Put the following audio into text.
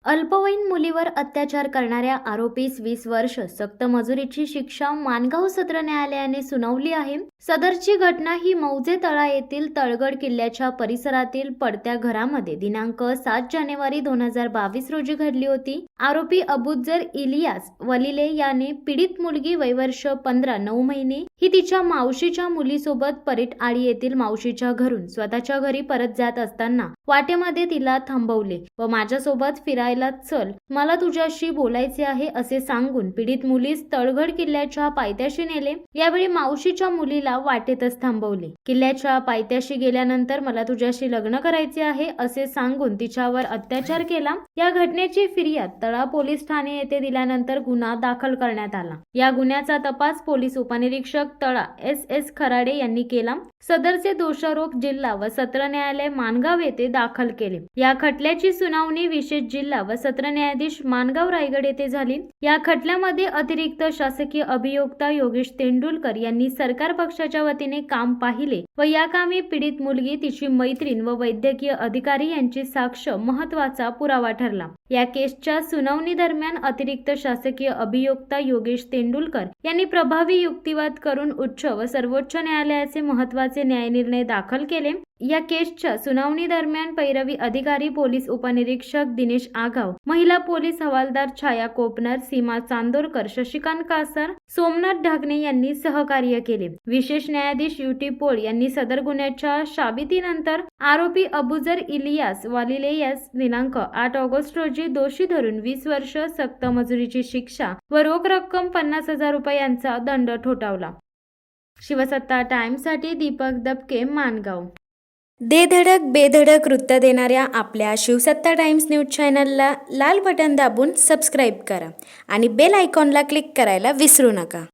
अल्पवयीन मुलीवर अत्याचार करणाऱ्या आरोपीस 20 वर्ष सक्त मजुरीची शिक्षा माणगाव सत्र न्यायालयाने सुनावली आहे। सदरची घटना ही मौजे तळा येथील तळगड किल्ल्याच्या परिसरातील पडत्या घरामध्ये दिनांक 7 जानेवारी 2022 रोजी घडली होती। आरोपी अबुजर इलियास वलिले याने पीडित मुलगी वय वर्ष 15-9 महिने ही तिच्या मावशीच्या मुलीसोबत परीट आळी येथील मावशीच्या घरून स्वतःच्या घरी परत जात असताना वाटेमध्ये तिला थांबवले व माझ्यासोबत फिरायला चल, मला तुझ्याशी बोलायचे आहे असे सांगून पीडित मुलीस तळगड किल्ल्याच्या पायथ्याशी नेले। यावेळी मावशीच्या मुलीला वाटेतच थांबवले। किल्ल्याच्या पायथ्याशी गेल्यानंतर मला तुझ्याशी लग्न करायचे आहे असे सांगून तिच्यावर अत्याचार केला। या घटनेची फिर्याद तळा पोलीस ठाणे येथे दिल्यानंतर गुन्हा दाखल करण्यात आला। या गुन्ह्याचा तपास पोलीस उपनिरीक्षक तळा SS खराडे यांनी केला। सदरचे दोषारोप जिल्हा व सत्र न्यायालय माणगाव येथे दाखल केले। या खटल्याची सुनावणी विशेष जिल्हा व सत्र न्यायाधीश माणगाव रायगड येथे झाली। या खटल्यामध्ये अतिरिक्त शासकीय अभियोक्ता योगेश तेंडुलकर यांनी सरकार पक्षाच्या वतीने काम पाहिले व या कामी पीडित मुलगी, तिची मैत्रीण व वैद्यकीय अधिकारी यांची साक्ष महत्त्वाचा पुरावा ठरला। या केसच्या सुनावणी दरम्यान अतिरिक्त शासकीय अभियोक्ता योगेश तेंडुलकर यांनी प्रभावी युक्तिवाद करून उच्च व सर्वोच्च न्यायालयाचे महत्त्वाचे न्यायनिर्णय दाखल केले। या केसच्या सुनावणी दरम्यान पैरवी अधिकारी पोलीस उपनिरीक्षक दिनेश आगाव, महिला पोलीस हवालदार छाया कोपनर, सीमा चांदोरकर, शशिकांत कासर, सोमनाथ ढाकणे यांनी सहकार्य केले। विशेष न्यायाधीश UT पोळ यांनी सदर गुन्ह्याच्या शाबितीनंतर आरोपी अबुजर इलियास वालिले यास दिनांक 8 ऑगस्ट रोजी दोषी धरून 20 वर्ष सक्त मजुरीची शिक्षा व रोख रक्कम 50,000 रुपयांचा दंड ठोठावला। शिवसत्ता टाइम्ससाठी दीपक दबके, माणगाव। दे धडक बेधडक वृत्त देणाऱ्या आपल्या शिवसत्ता टाइम्स न्यूज चॅनलला लाल बटन दाबून सबस्क्राईब करा आणि बेल आयकॉनला क्लिक करायला विसरू नका।